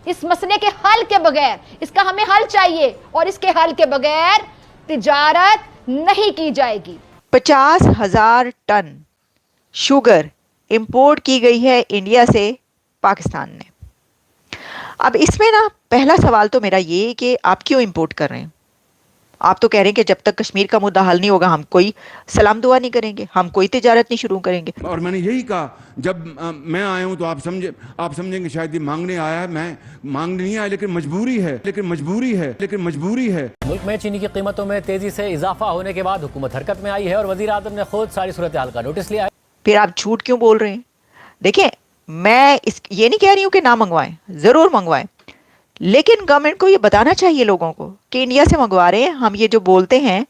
इस मसले के हल के बगैर, इसका हमें हल चाहिए और इसके हल के बगैर तिजारत नहीं की जाएगी। 50,000 टन शुगर इंपोर्ट की गई है इंडिया से पाकिस्तान ने। अब इसमें ना पहला सवाल तो मेरा ये कि आप क्यों इंपोर्ट कर रहे हैं? आप तो कह रहे हैं कि जब तक कश्मीर का मुद्दा हल नहीं होगा हम कोई सलाम दुआ नहीं करेंगे, हम कोई तिजारत नहीं शुरू करेंगे। और मैंने यही कहा, जब मैं आया हूं तो आप समझेंगे शायद ये मांगने आया है। मैं मांगने नहीं आया, लेकिन मजबूरी है। मुल्क में चीनी की कीमतों में तेजी से इजाफा होने के बाद हुकूमत हरकत में आई है और वजीर आजम ने खुद सारी सूरत हाल का नोटिस लिया है। फिर आप झूठ क्यों बोल रहे हैं? देखिए, मैं ये नहीं कह रही हूँ कि ना मंगवाएं, जरूर मंगवाएं, लेकिन गवर्नमेंट को ये बताना चाहिए लोगों को कि इंडिया से मंगवा रहे हैं हम। ये जो बोलते हैं,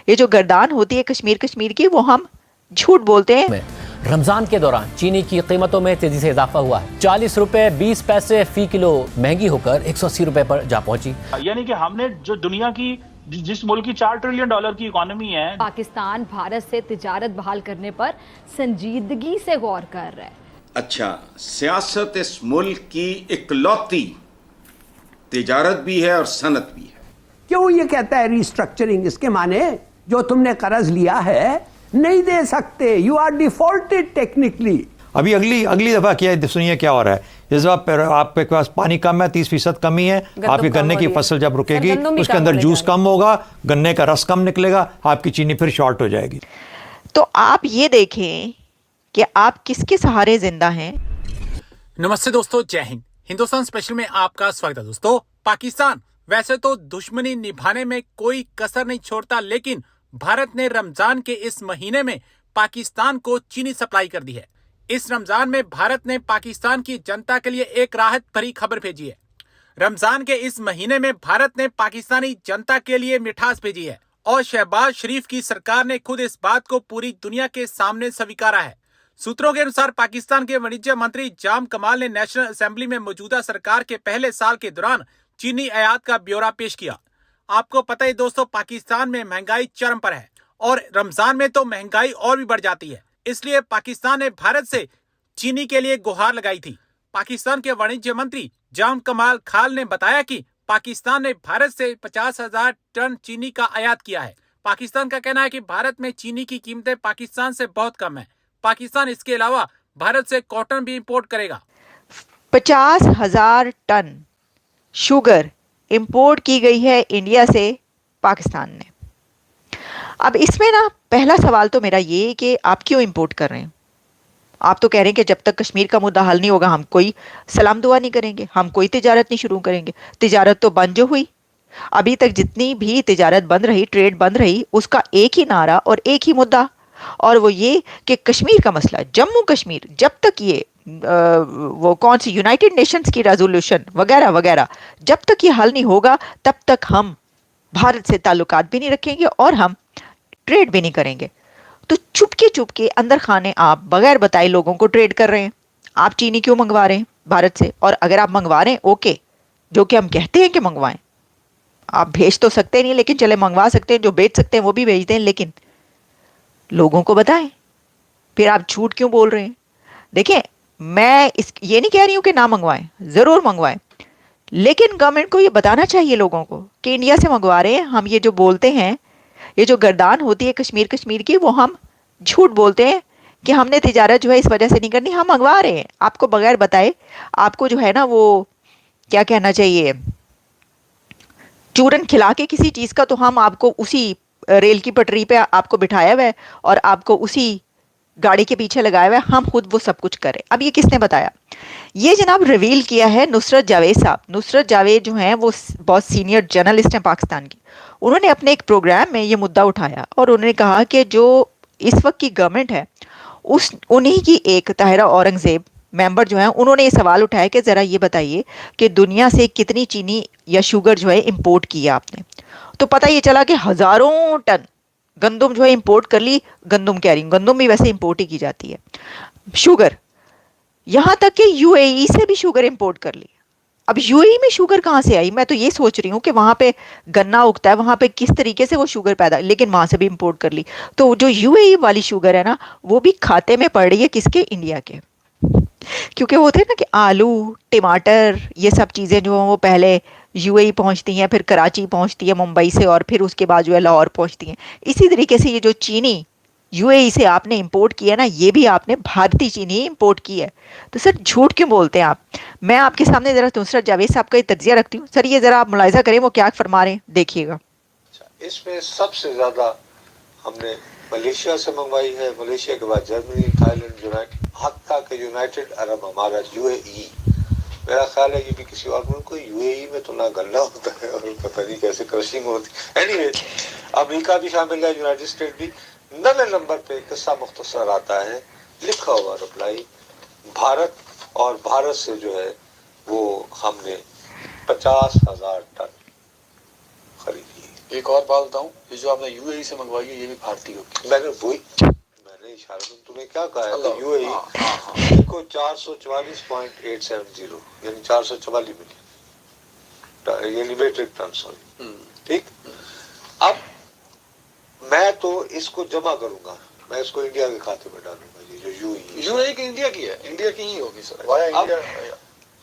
ये जो गर्दान होती है कश्मीर की, वो हम झूठ बोलते हैं। रमजान के दौरान चीनी की कीमतों में तेजी से इजाफा हुआ है। 40 रुपए 20 पैसे फी किलो महंगी होकर 180 रुपए पर जा पहुंची। यानी कि हमने जो दुनिया की जिस मुल्क की $4 ट्रिलियन की इकोनॉमी है, पाकिस्तान भारत से तिजारत बहाल करने पर संजीदगी से गौर कर रहा है। अच्छा, सियासत इस मुल्क की इकलौती तिजारत भी है और सनत भी है। क्यों ये कहता है रिस्ट्रक्चरिंग? इसके माने जो तुमने कर्ज लिया है नहीं दे सकते, यू आर डिफॉल्टेड टेक्निकली। अभी अगली दफा क्या सुनिए क्या हो रहा है। इस बार आपके पास पानी कम है, 30% कमी है, आपकी गन्ने की फसल जब रुकेगी उसके अंदर जूस कम होगा, गन्ने का रस कम निकलेगा, आपकी चीनी फिर शॉर्ट हो जाएगी। तो आप ये देखें कि आप किसके सहारे जिंदा हैं। नमस्ते दोस्तों, जय हिंद। हिंदुस्तान स्पेशल में आपका स्वागत है। दोस्तों, पाकिस्तान वैसे तो दुश्मनी निभाने में कोई कसर नहीं छोड़ता, लेकिन भारत ने रमजान के इस महीने में पाकिस्तान को चीनी सप्लाई कर दी है। इस रमजान में भारत ने पाकिस्तान की जनता के लिए एक राहत भरी खबर भेजी है। रमजान के इस महीने में भारत ने पाकिस्तानी जनता के लिए मिठास भेजी है और शहबाज शरीफ की सरकार ने खुद इस बात को पूरी दुनिया के सामने स्वीकारा है। सूत्रों के अनुसार पाकिस्तान के वाणिज्य मंत्री जाम कमाल ने नेशनल असेंबली में मौजूदा सरकार के पहले साल के दौरान चीनी आयात का ब्यौरा पेश किया। आपको पता है दोस्तों, पाकिस्तान में महंगाई चरम पर है और रमजान में तो महंगाई और भी बढ़ जाती है। इसलिए पाकिस्तान ने भारत से चीनी के लिए गुहार लगाई थी। पाकिस्तान के वाणिज्य मंत्री जाम कमाल खाल ने बताया कि पाकिस्तान ने भारत से 50,000 टन चीनी का आयात किया है। पाकिस्तान का कहना है कि भारत में चीनी की कीमतें पाकिस्तान से बहुत कम है। पाकिस्तान इसके अलावा भारत से कॉटन भी इंपोर्ट करेगा। 50,000 टन शुगर इंपोर्ट की गई है इंडिया से पाकिस्तान ने। अब इसमें ना पहला सवाल तो मेरा ये कि आप क्यों इंपोर्ट कर रहे हैं? आप तो कह रहे हैं कि जब तक कश्मीर का मुद्दा हल नहीं होगा हम कोई सलाम दुआ नहीं करेंगे, हम कोई तिजारत नहीं शुरू करेंगे। तिजारत तो बंद जो हुई, अभी तक जितनी भी तिजारत बंद रही, ट्रेड बंद रही, उसका एक ही नारा और एक ही मुद्दा, और वो ये कि कश्मीर का मसला, जम्मू कश्मीर, जब तक ये वो कौन सी यूनाइटेड नेशंस की रेजोल्यूशन वगैरह वगैरह, जब तक ये हल नहीं होगा तब तक हम भारत से ताल्लुकात भी नहीं रखेंगे और हम ट्रेड भी नहीं करेंगे। तो चुपके अंदर खाने आप बगैर बताए लोगों को ट्रेड कर रहे हैं। आप चीनी क्यों मंगवा रहे हैं भारत से? और अगर आप मंगवा रहे हैं, ओके, जो कि हम कहते हैं कि मंगवाएं, आप भेज तो सकते नहीं, लेकिन चले मंगवा सकते हैं, जो बेच सकते हैं वो भी भेज दें, लेकिन लोगों को बताएं। फिर आप झूठ क्यों बोल रहे हैं? देखिए, मैं ये नहीं कह रही हूँ कि ना मंगवाएं, जरूर मंगवाएं, लेकिन गवर्नमेंट को ये बताना चाहिए लोगों को कि इंडिया से मंगवा रहे हैं हम। ये जो बोलते हैं, ये जो गर्दान होती है कश्मीर की, वो हम झूठ बोलते हैं कि हमने तिजारत जो है इस वजह से नहीं करनी, हम मंगवा रहे हैं आपको बगैर बताए। आपको जो है ना वो क्या कहना चाहिए, चूरन खिला के किसी चीज़ का, तो हम आपको उसी रेल की पटरी पे आपको बिठाया हुआ है और आपको उसी गाड़ी के पीछे लगाया हुआ है, हम खुद वो सब कुछ करें। अब ये किसने बताया? ये जनाब रिवील किया है नुसरत जावेद साहब। नुसरत जावेद जो हैं वो बहुत सीनियर जर्नलिस्ट हैं पाकिस्तान की। उन्होंने अपने एक प्रोग्राम में ये मुद्दा उठाया और उन्होंने कहा कि जो इस वक्त की गवर्नमेंट है उन्हीं की एक ताहिरा औरंगजेब मेंबर जो हैं, उन्होंने ये सवाल उठाया कि ज़रा ये बताइए कि दुनिया से कितनी चीनी या शुगर जो है इंपोर्ट किया आपने। तो पता ये चला कि हज़ारों टन गंदम जो है इंपोर्ट कर ली। गंदम कह रही हूँ, गंदम भी वैसे इंपोर्ट ही की जाती है, शुगर, यहाँ तक कि यूएई से भी शुगर इंपोर्ट कर ली। अब यूएई में शुगर कहाँ से आई? मैं तो ये सोच रही हूँ कि वहाँ पे गन्ना उगता है, वहाँ पे किस तरीके से वो शुगर पैदा, लेकिन वहाँ से भी इंपोर्ट कर ली। तो जो यूएई वाली शुगर है ना, वो भी खाते में पड़ रही है किसके? इंडिया के। क्योंकि वो होते हैं ना कि आलू, टमाटर, ये सब चीज़ें जो हैं वो पहले यूएई पहुंचती हैं, फिर कराची पहुंचती है मुंबई से, और फिर उसके बाद जो है लाहौर पहुंचती हैं। इसी तरीके से ये जो चीनी यूएई से आपने इंपोर्ट किया ना, ये भी आपने भारतीय चीनी इंपोर्ट की है। तो सर झूठ क्यों बोलते हैं आप? मैं आपके सामने ज़रा नुसरत जावेद साहब का ये तज्जिया रखती हूँ। सर ये ज़रा आप मुलाहिजा करें वो क्या फरमा रहे हैं, देखिएगा। इसमें सबसे ज़्यादा हमने मलेशिया से मंगवाई है, मलेशिया के बाद जर्मनी, थाईलैंड, हत्ता के यूनाइटेड अरब अमारात, यूएई। मेरा ख्याल है ये भी किसी और मुल्क को, यूएई में तो ना गन्ना होता है और पता नहीं कैसे क्रशिंग होती। एनीवे, अमेरिका भी शामिल है, यूनाइटेड स्टेट भी। 9वें नंबर पे किस्सा मुख्तसर आता है, लिखा हुआ रिप्लाई, भारत, और भारत से जो है वो हमने 50,000 टन खरीदी। एक और बात बताऊं, ये जो आपने यूएई से मंगवाई है ये भी भारतीय होगी। मैंने इशारा में तुम्हें क्या कहा है, यूएई देखो 444.870 यानी 444 मिलियन यानी मीट्रिक टन, सॉरी, ठीक। अब मैं तो इसको जमा करूंगा, मैं इसको इंडिया के खाते में डालूंगा। ये जो यूएई की इंडिया की है, इंडिया की ही होगी सर।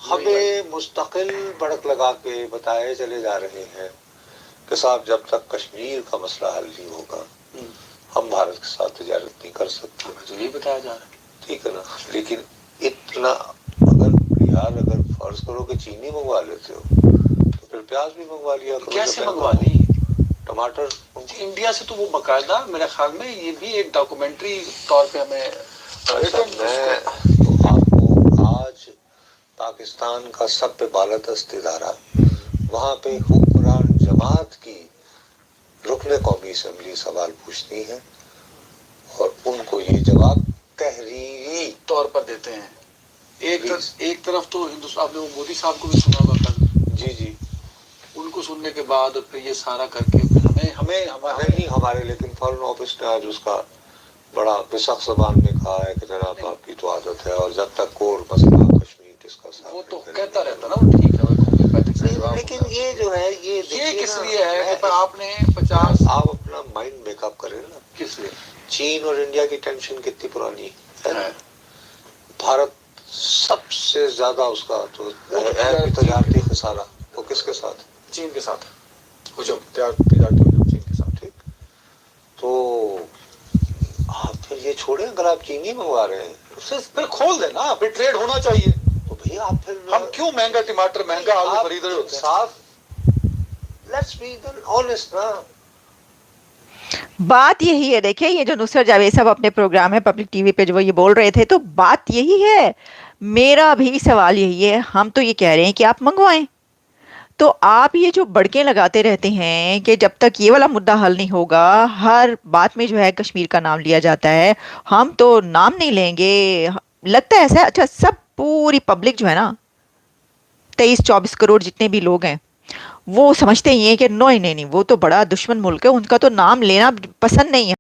हमें मुस्तकिल भड़क लगा के बताए चले जा रहे हैं कि साहब जब तक कश्मीर का मसला हल नहीं होगा हम भारत के साथ तिजारत नहीं कर सकते। तो ये बताया जा रहा है, ठीक है ना। लेकिन इतना अगर फर्ज करो कि चीनी मंगवा लेते हो तो फिर प्याज भी मंगवा लिया करो। कैसे मंगवा ली? टमाटर इंडिया से तो वो बकायदा मेरे ख्याल में ये भी एक डॉक्यूमेंट्री तौर पे हमें मैं तो आपको आज पाकिस्तान का सब पे बालादस्त इदारा, वहाँ पे हुक्मरान जमात की रुकने कौमी असम्बली सवाल पूछती है और उनको ये जवाब तहरीरी तौर पर देते हैं। एक तरफ तो हिंदुस्तान, आपने वो मोदी साहब को भी सुना होगा कल। जी, उनको सुनने के बाद और फिर ये सारा करके फिर हमारे लेकिन फॉरेन ऑफिस ने आज उसका बड़ा बेसख्त ज़बान में कहा है कि जनाब आपकी तो आदत है और जब तक कोर मसला कश्मीर डिस्कस वो तो कहता रहता ना, वो ठीक है। लेकिन ये जो है ये किस लिए है कि आपने 50, आप अपना माइंड मेकअप करें ना, किस लिए? चीन और इंडिया की टेंशन कितनी पुरानी है। भारत सबसे ज्यादा उसका तो तजारती खसारा वो किसके साथ? चीन के साथ। तजारती चीन के साथ, ठीक। तो आप फिर ये छोड़े, अगर आप चीनी मंगवा रहे हैं उससे फिर खोल देना, फिर ट्रेड होना चाहिए। तो भैया आप फिर हम क्यों महंगा टमाटर, महंगा आलू खरीद रहे होते हैं? साफ, लेट्स बी ऑनेस्ट ना। बात यही है। देखिए ये जो नुसरत जावेद साहब अपने प्रोग्राम है पब्लिक टीवी पे जो वो ये बोल रहे थे, तो बात यही है। मेरा भी सवाल यही है। हम तो ये कह रहे हैं कि आप मंगवाएं, तो आप ये जो बड़के लगाते रहते हैं कि जब तक ये वाला मुद्दा हल नहीं होगा, हर बात में जो है कश्मीर का नाम लिया जाता है। हम तो नाम नहीं लेंगे, लगता है ऐसा। अच्छा, सब पूरी पब्लिक जो है ना, 23-24 करोड़ जितने भी लोग हैं, वो समझते ही हैं कि नहीं, वो तो बड़ा दुश्मन मुल्क है, उनका तो नाम लेना पसंद नहीं है।